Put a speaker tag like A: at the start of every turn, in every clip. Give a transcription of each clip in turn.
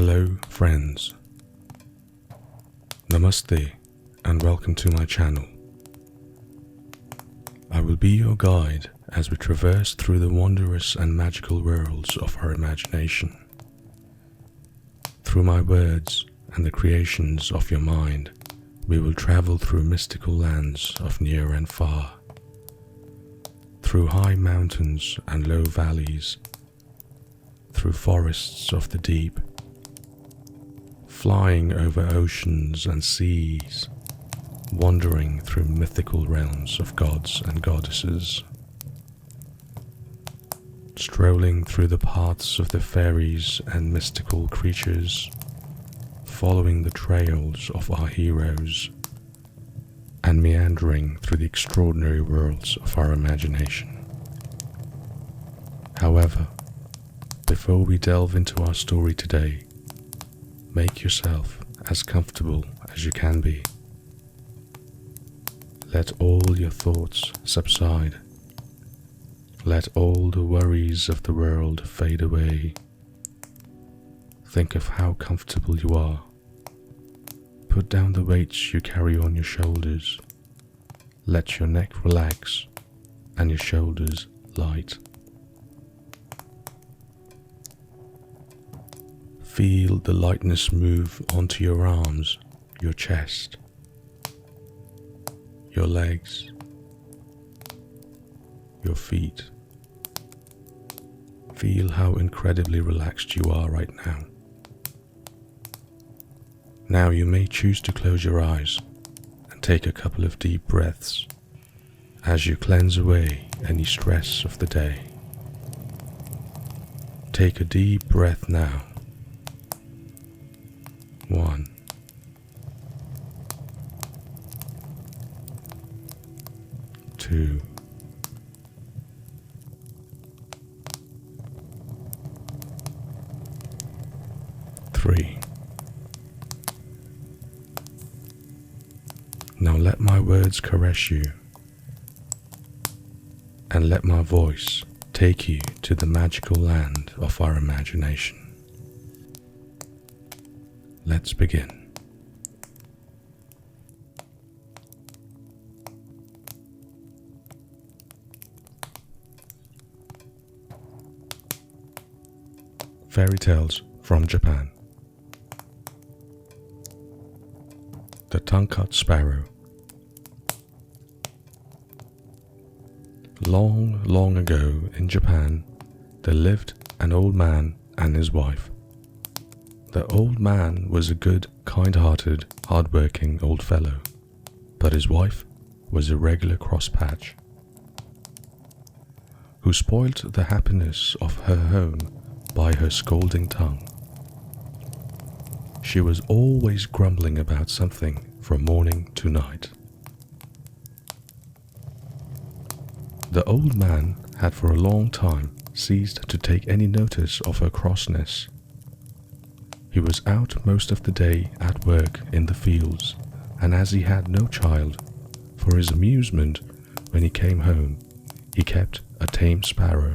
A: Hello friends, Namaste and welcome to my channel. I will be your guide as we traverse through the wondrous and magical worlds of our imagination. Through my words and the creations of your mind, we will travel through mystical lands of near and far, through high mountains and low valleys, through forests of the deep, flying over oceans and seas, wandering through mythical realms of gods and goddesses, strolling through the paths of the fairies and mystical creatures, following the trails of our heroes, and meandering through the extraordinary worlds of our imagination. However, before we delve into our story today, make yourself as comfortable as you can be. Let all your thoughts subside. Let all the worries of the world fade away. Think of how comfortable you are. Put down the weights you carry on your shoulders. Let your neck relax and your shoulders light. Feel the lightness move onto your arms, your chest, your legs, your feet. Feel how incredibly relaxed you are right now. Now you may choose to close your eyes and take a couple of deep breaths as you cleanse away any stress of the day. Take a deep breath now. 1, 2, 3. Now let my words caress you, and let my voice take you to the magical land of our imagination. Let's begin. Fairy tales from Japan. The Cut Sparrow. Long, long ago in Japan, there lived an old man and his wife. The old man was a good, kind-hearted, hard-working old fellow, but his wife was a regular crosspatch, who spoilt the happiness of her home by her scolding tongue. She was always grumbling about something from morning to night. The old man had for a long time ceased to take any notice of her crossness. He was out most of the day at work in the fields, and as he had no child, for his amusement, when he came home, he kept a tame sparrow.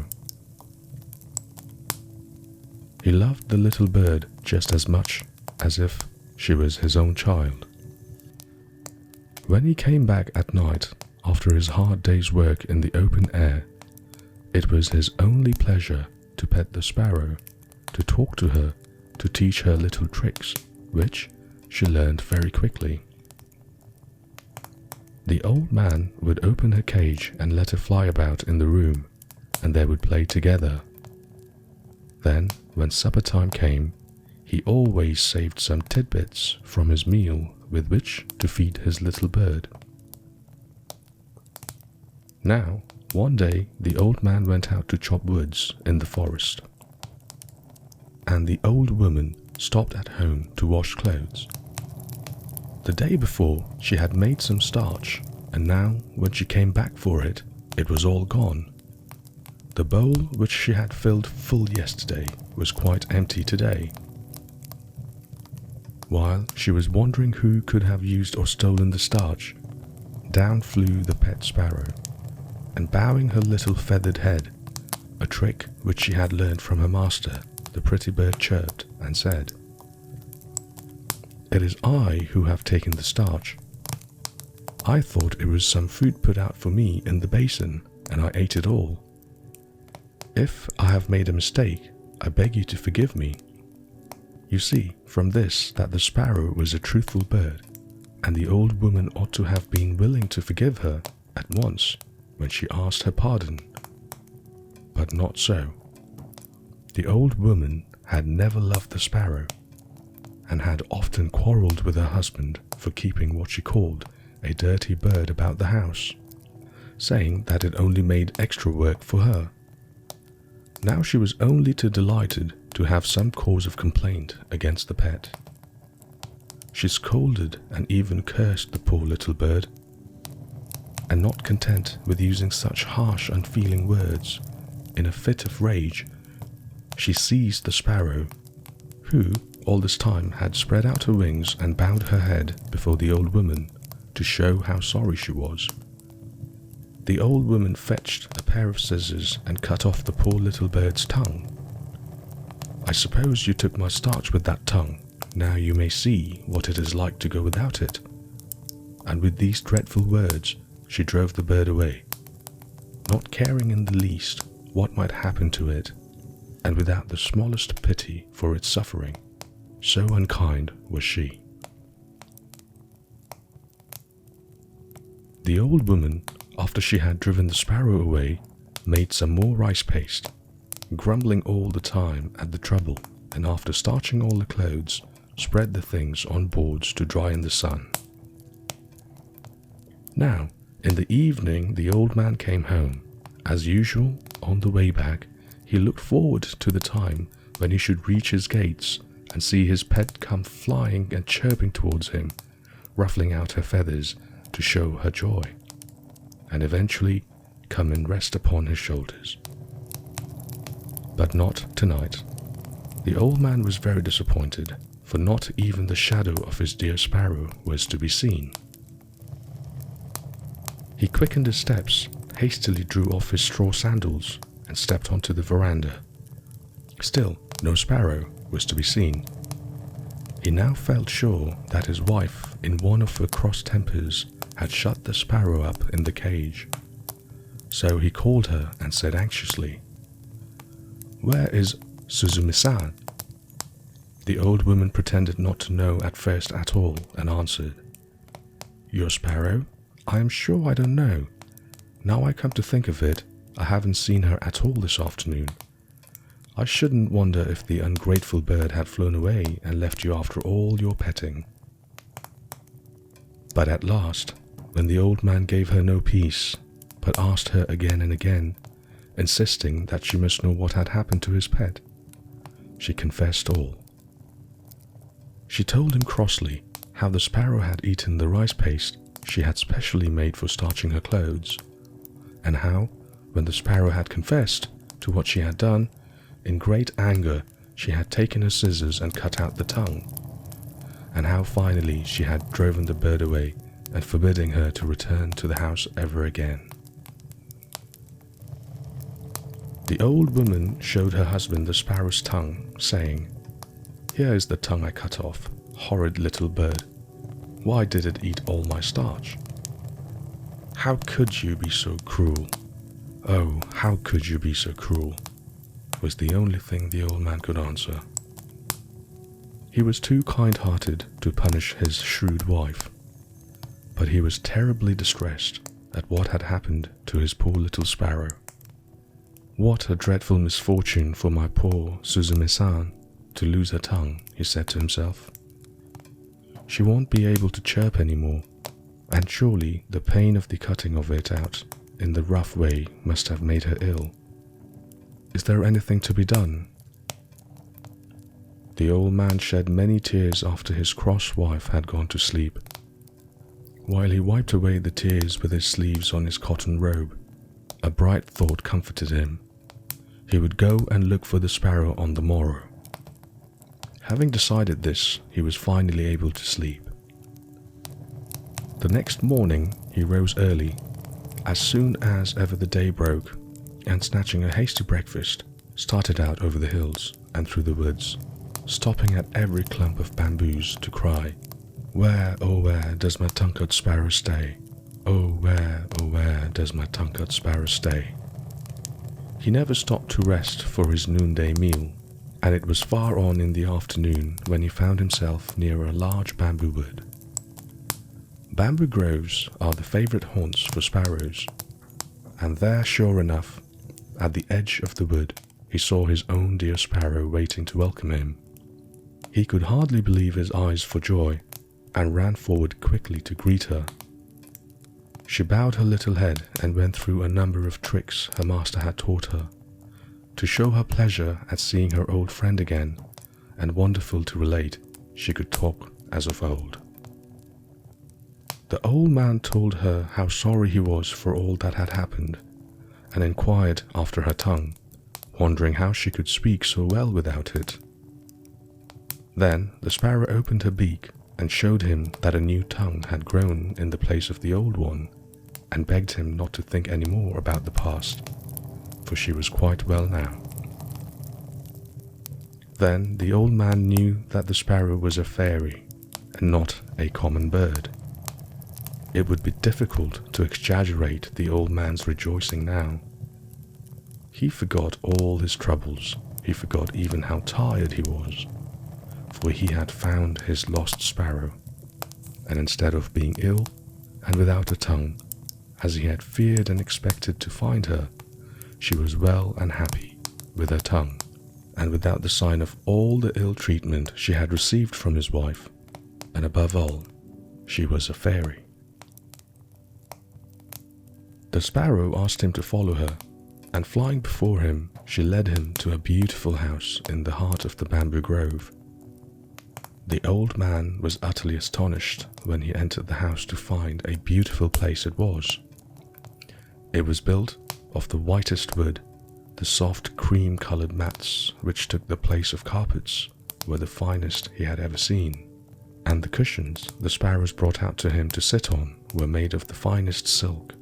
A: He loved the little bird just as much as if she was his own child. When he came back at night after his hard day's work in the open air, it was his only pleasure to pet the sparrow, to talk to her, to teach her little tricks, which she learned very quickly. The old man would open her cage and let her fly about in the room, and they would play together. Then, when supper time came, he always saved some tidbits from his meal with which to feed his little bird. Now, one day the old man went out to chop woods in the forest, and the old woman stopped at home to wash clothes. The day before she had made some starch, and now when she came back for it, it was all gone. The bowl which she had filled full yesterday was quite empty today. While she was wondering who could have used or stolen the starch, down flew the pet sparrow, and bowing her little feathered head, a trick which she had learned from her master, the pretty bird chirped and said, it is I who have taken the starch. I thought it was some food put out for me in the basin, and I ate it all. If I have made a mistake, I beg you to forgive me. You see from this that the sparrow was a truthful bird, and the old woman ought to have been willing to forgive her at once when she asked her pardon. But not so. The old woman had never loved the sparrow, and had often quarrelled with her husband for keeping what she called a dirty bird about the house, saying that it only made extra work for her. Now she was only too delighted to have some cause of complaint against the pet. She scolded and even cursed the poor little bird, and not content with using such harsh, unfeeling words, in a fit of rage, she seized the sparrow, who all this time had spread out her wings and bowed her head before the old woman to show how sorry she was. The old woman fetched a pair of scissors and cut off the poor little bird's tongue. "I suppose you took my starch with that tongue. Now you may see what it is like to go without it." And with these dreadful words, she drove the bird away, not caring in the least what might happen to it, and without the smallest pity for its suffering. So unkind was she. The old woman, after she had driven the sparrow away, made some more rice paste, grumbling all the time at the trouble, and after starching all the clothes, spread the things on boards to dry in the sun. Now, in the evening the old man came home. As usual, on the way back, he looked forward to the time when he should reach his gates and see his pet come flying and chirping towards him, ruffling out her feathers to show her joy, and eventually come and rest upon his shoulders. But not tonight. The old man was very disappointed, for not even the shadow of his dear sparrow was to be seen. He quickened his steps, hastily drew off his straw sandals, and stepped onto the veranda. Still, no sparrow was to be seen. He now felt sure that his wife, in one of her cross tempers, had shut the sparrow up in the cage. So he called her and said anxiously, "Where is Suzume-san?" The old woman pretended not to know at first at all and answered, "Your sparrow? I am sure I don't know. Now I come to think of it, I haven't seen her at all this afternoon. I shouldn't wonder if the ungrateful bird had flown away and left you after all your petting." But at last, when the old man gave her no peace, but asked her again and again, insisting that she must know what had happened to his pet, she confessed all. She told him crossly how the sparrow had eaten the rice paste she had specially made for starching her clothes, and how, when the sparrow had confessed to what she had done, in great anger she had taken her scissors and cut out the tongue, and how finally she had driven the bird away and forbidding her to return to the house ever again. The old woman showed her husband the sparrow's tongue, saying, "Here is the tongue I cut off, horrid little bird. Why did it eat all my starch? How could you be so cruel? Oh, how could you be so cruel?" was the only thing the old man could answer. He was too kind-hearted to punish his shrewd wife, but he was terribly distressed at what had happened to his poor little sparrow. "What a dreadful misfortune for my poor Suzume-san to lose her tongue," he said to himself. "She won't be able to chirp anymore, and surely the pain of the cutting of it out in the rough way must have made her ill. Is there anything to be done?" The old man shed many tears after his cross wife had gone to sleep. While he wiped away the tears with his sleeves on his cotton robe, a bright thought comforted him. He would go and look for the sparrow on the morrow. Having decided this, he was finally able to sleep. The next morning he rose early, as soon as ever the day broke, and snatching a hasty breakfast, started out over the hills and through the woods, stopping at every clump of bamboos to cry, Where, oh where, does my tongue-cut sparrow stay? Oh where does my tongue-cut sparrow stay? He never stopped to rest for his noonday meal, and it was far on in the afternoon when he found himself near a large bamboo wood. Bamboo groves are the favorite haunts for sparrows, and there, sure enough, at the edge of the wood, he saw his own dear sparrow waiting to welcome him. He could hardly believe his eyes for joy, and ran forward quickly to greet her. She bowed her little head and went through a number of tricks her master had taught her, to show her pleasure at seeing her old friend again, and wonderful to relate, she could talk as of old. The old man told her how sorry he was for all that had happened, and inquired after her tongue, wondering how she could speak so well without it. Then the sparrow opened her beak and showed him that a new tongue had grown in the place of the old one, and begged him not to think any more about the past, for she was quite well now. Then the old man knew that the sparrow was a fairy, and not a common bird. It would be difficult to exaggerate the old man's rejoicing now. He forgot all his troubles, he forgot even how tired he was, for he had found his lost sparrow, and instead of being ill and without a tongue, as he had feared and expected to find her, she was well and happy with her tongue, and without the sign of all the ill treatment she had received from his wife, and above all, she was a fairy. The sparrow asked him to follow her, and flying before him, she led him to a beautiful house in the heart of the bamboo grove. The old man was utterly astonished when he entered the house to find a beautiful place it was. It was built of the whitest wood. The soft cream-colored mats which took the place of carpets were the finest he had ever seen, and the cushions the sparrows brought out to him to sit on were made of the finest silk.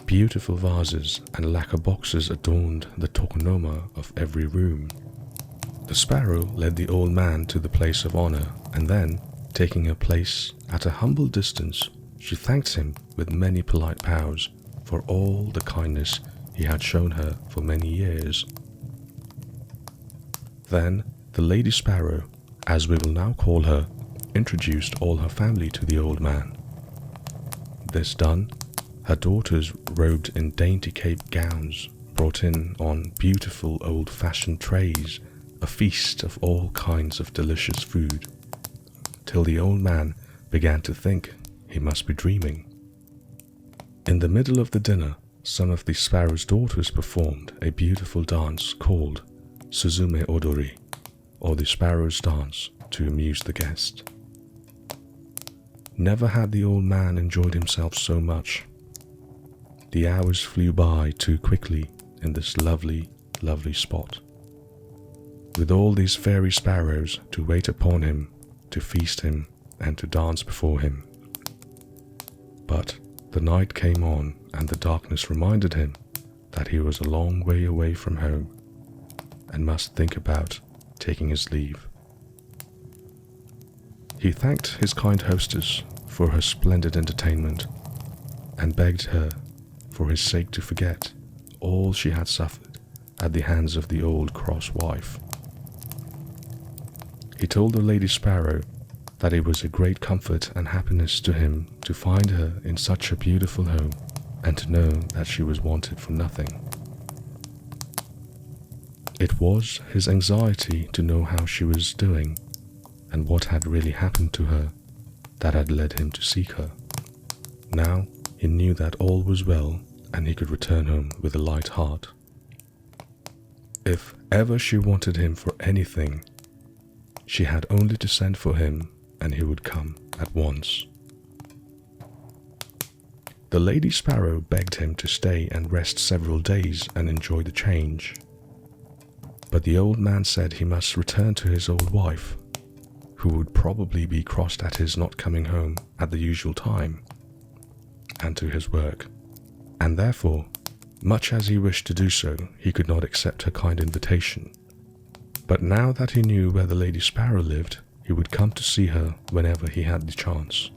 A: Beautiful vases and lacquer boxes adorned the tokonoma of every room. The sparrow led the old man to the place of honor, and then, taking her place at a humble distance, she thanked him with many polite bows for all the kindness he had shown her for many years. Then the Lady Sparrow, as we will now call her, introduced all her family to the old man. This done, her daughters, robed in dainty cape gowns, brought in on beautiful old-fashioned trays a feast of all kinds of delicious food, till the old man began to think he must be dreaming. In the middle of the dinner, some of the sparrow's daughters performed a beautiful dance called Suzume Odori, or the sparrow's dance, to amuse the guest. Never had the old man enjoyed himself so much. The hours flew by too quickly in this lovely, lovely spot, with all these fairy sparrows to wait upon him, to feast him, and to dance before him. But the night came on, and the darkness reminded him that he was a long way away from home, and must think about taking his leave. He thanked his kind hostess for her splendid entertainment, and begged her for his sake to forget all she had suffered at the hands of the old cross wife. He told the Lady Sparrow that it was a great comfort and happiness to him to find her in such a beautiful home, and to know that she was wanted for nothing. It was his anxiety to know how she was doing, and what had really happened to her, that had led him to seek her. Now he knew that all was well, and he could return home with a light heart. If ever she wanted him for anything, she had only to send for him, and he would come at once. The Lady Sparrow begged him to stay and rest several days and enjoy the change. But the old man said he must return to his old wife, who would probably be crossed at his not coming home at the usual time, and to his work, and therefore, much as he wished to do so, he could not accept her kind invitation. But now that he knew where the Lady Sparrow lived, he would come to see her whenever he had the chance.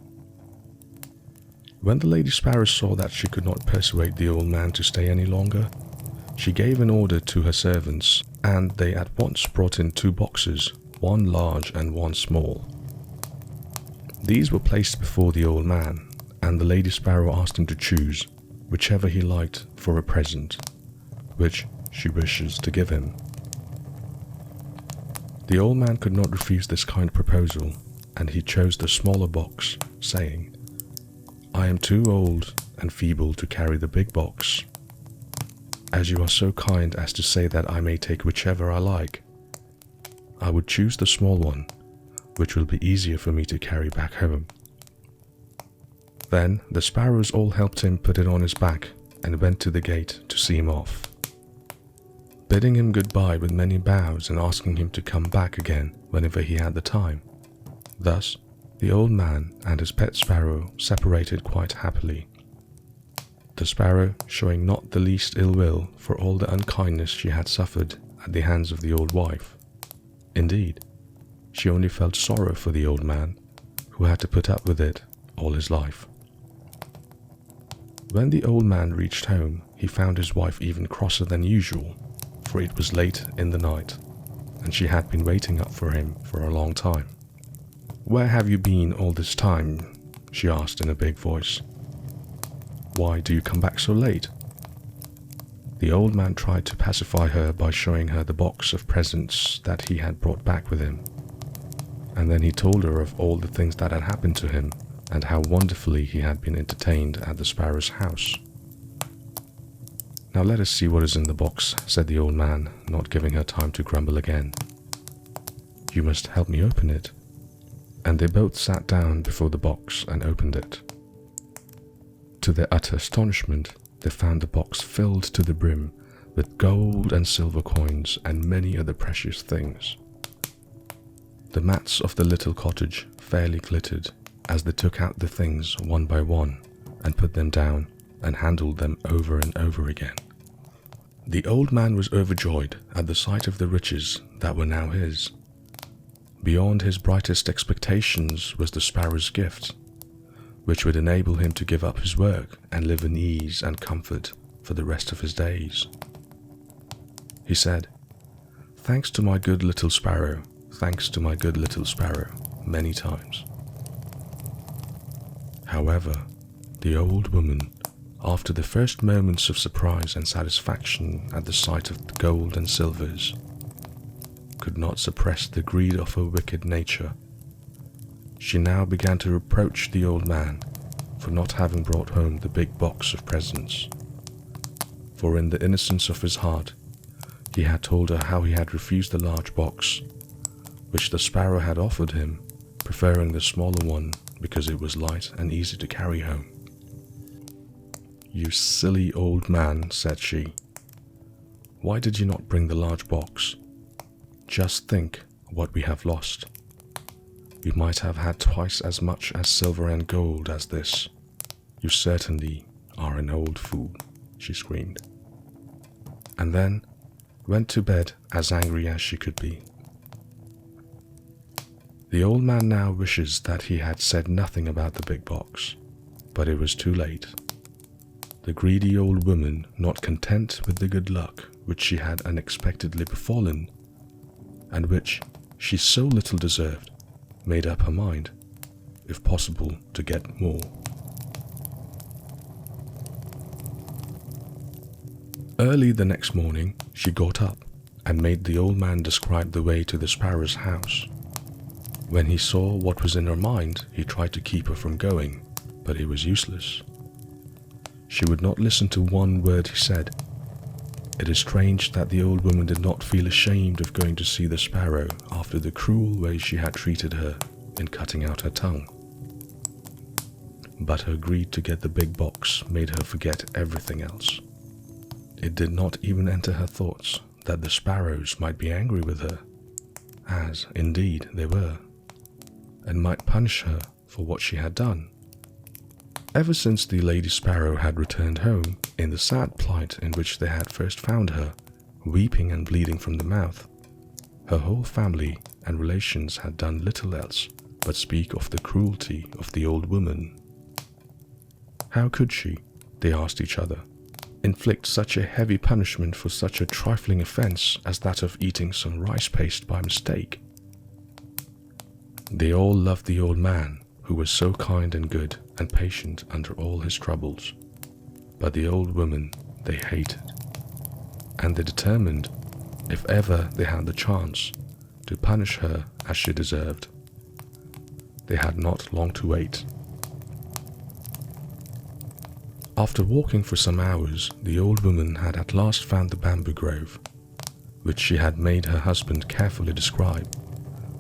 A: When the Lady Sparrow saw that she could not persuade the old man to stay any longer, she gave an order to her servants, and they at once brought in 2 boxes, one large and one small. These were placed before the old man, and the Lady Sparrow asked him to choose whichever he liked for a present, which she wishes to give him. The old man could not refuse this kind proposal, and he chose the smaller box, saying, "I am too old and feeble to carry the big box. As you are so kind as to say that I may take whichever I like, I would choose the small one, which will be easier for me to carry back home." Then the sparrows all helped him put it on his back and went to the gate to see him off, bidding him goodbye with many bows and asking him to come back again whenever he had the time. Thus, the old man and his pet sparrow separated quite happily. The sparrow showing not the least ill will for all the unkindness she had suffered at the hands of the old wife. Indeed, she only felt sorrow for the old man, who had to put up with it all his life. When the old man reached home, he found his wife even crosser than usual, for it was late in the night, and she had been waiting up for him for a long time. "Where have you been all this time?" she asked in a big voice. "Why do you come back so late?" The old man tried to pacify her by showing her the box of presents that he had brought back with him, and then he told her of all the things that had happened to him and how wonderfully he had been entertained at the sparrow's house. "Now let us see what is in the box," said the old man, not giving her time to grumble again. "You must help me open it." And they both sat down before the box and opened it. To their utter astonishment, they found the box filled to the brim with gold and silver coins and many other precious things. The mats of the little cottage fairly glittered as they took out the things one by one and put them down and handled them over and over again. The old man was overjoyed at the sight of the riches that were now his. Beyond his brightest expectations was the sparrow's gift, which would enable him to give up his work and live in ease and comfort for the rest of his days. He said, "Thanks to my good little sparrow, thanks to my good little sparrow," many times. However, the old woman, after the first moments of surprise and satisfaction at the sight of the gold and silvers, could not suppress the greed of her wicked nature. She now began to reproach the old man for not having brought home the big box of presents, for in the innocence of his heart he had told her how he had refused the large box, which the sparrow had offered him, preferring the smaller one because it was light and easy to carry home. "You silly old man," said she. "Why did you not bring the large box? Just think what we have lost. We might have had twice as much as silver and gold as this. You certainly are an old fool," she screamed, and then went to bed as angry as she could be. The old man now wishes that he had said nothing about the big box, but it was too late. The greedy old woman, not content with the good luck which she had unexpectedly befallen, and which she so little deserved, made up her mind, if possible, to get more. Early the next morning, she got up and made the old man describe the way to the sparrow's house. When he saw what was in her mind, he tried to keep her from going, but it was useless. She would not listen to one word he said. It is strange that the old woman did not feel ashamed of going to see the sparrow after the cruel way she had treated her in cutting out her tongue. But her greed to get the big box made her forget everything else. It did not even enter her thoughts that the sparrows might be angry with her, as indeed they were, and might punish her for what she had done. Ever since the Lady Sparrow had returned home, in the sad plight in which they had first found her, weeping and bleeding from the mouth, her whole family and relations had done little else but speak of the cruelty of the old woman. How could she, they asked each other, inflict such a heavy punishment for such a trifling offense as that of eating some rice paste by mistake? They all loved the old man, who was so kind and good and patient under all his troubles, but the old woman they hated, and they determined, if ever they had the chance, to punish her as she deserved. They had not long to wait. After walking for some hours, the old woman had at last found the bamboo grove, which she had made her husband carefully describe,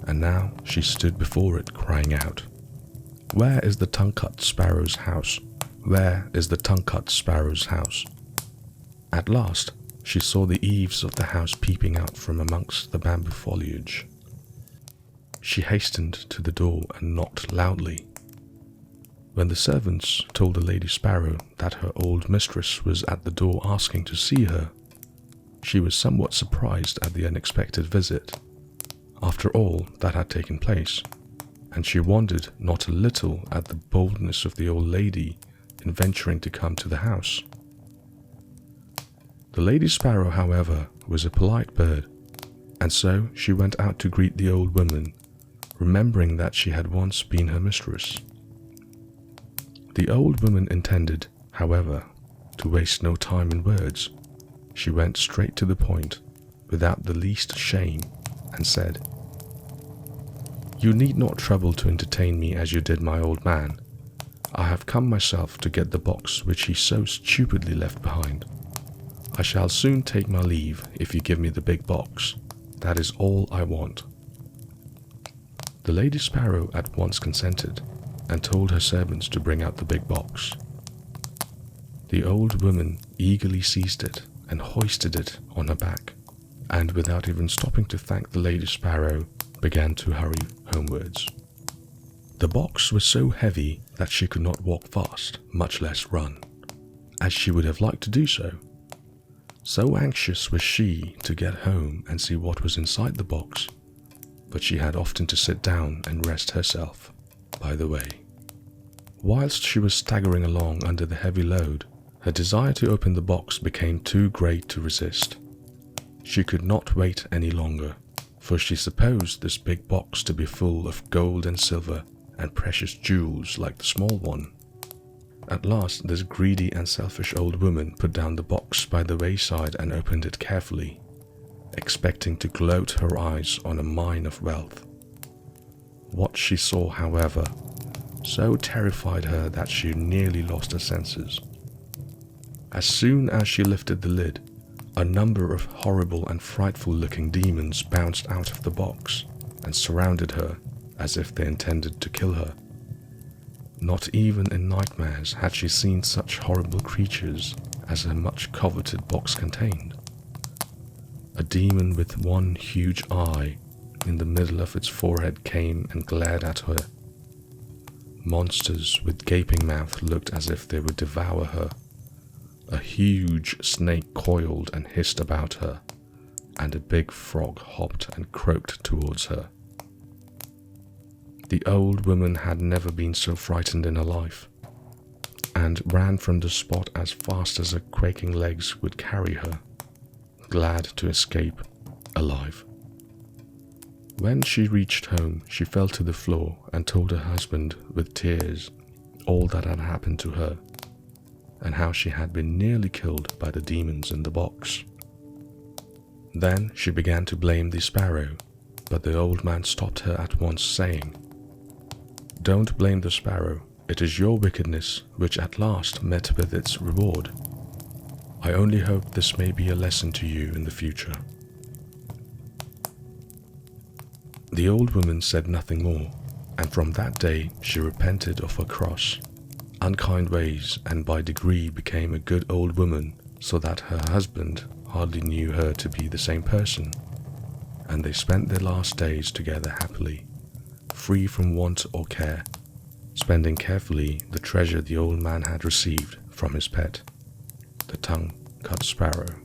A: and now she stood before it crying out, "Where is the tongue-cut sparrow's house? Where is the tongue-cut sparrow's house?" At last, she saw the eaves of the house peeping out from amongst the bamboo foliage. She hastened to the door and knocked loudly. When the servants told the Lady Sparrow that her old mistress was at the door asking to see her, she was somewhat surprised at the unexpected visit, after all that had taken place, and she wondered not a little at the boldness of the old lady in venturing to come to the house. The Lady Sparrow, however, was a polite bird, and so she went out to greet the old woman, remembering that she had once been her mistress. The old woman intended, however, to waste no time in words. She went straight to the point, without the least shame, and said, "You need not trouble to entertain me as you did my old man. I have come myself to get the box which he so stupidly left behind. I shall soon take my leave if you give me the big box. That is all I want." The Lady Sparrow at once consented, and told her servants to bring out the big box. The old woman eagerly seized it and hoisted it on her back, and without even stopping to thank the Lady Sparrow, began to hurry homewards. The box was so heavy that she could not walk fast, much less run, as she would have liked to do so. So anxious was she to get home and see what was inside the box, but she had often to sit down and rest herself by the way. Whilst she was staggering along under the heavy load, her desire to open the box became too great to resist. She could not wait any longer, for she supposed this big box to be full of gold and silver and precious jewels like the small one. At last, this greedy and selfish old woman put down the box by the wayside and opened it carefully, expecting to gloat her eyes on a mine of wealth. What she saw, however, so terrified her that she nearly lost her senses. As soon as she lifted the lid, a number of horrible and frightful-looking demons bounced out of the box and surrounded her as if they intended to kill her. Not even in nightmares had she seen such horrible creatures as her much-coveted box contained. A demon with one huge eye in the middle of its forehead came and glared at her. Monsters with gaping mouths looked as if they would devour her. A huge snake coiled and hissed about her, and a big frog hopped and croaked towards her. The old woman had never been so frightened in her life, and ran from the spot as fast as her quaking legs would carry her, glad to escape alive. When she reached home, she fell to the floor and told her husband with tears all that had happened to her, and how she had been nearly killed by the demons in the box. Then she began to blame the sparrow, but the old man stopped her at once, saying, "Don't blame the sparrow. It is your wickedness which at last met with its reward. I only hope this may be a lesson to you in the future." The old woman said nothing more, and from that day she repented of her cross, unkind ways, and by degree became a good old woman, so that her husband hardly knew her to be the same person, and they spent their last days together happily, free from want or care, spending carefully the treasure the old man had received from his pet, the tongue-cut sparrow.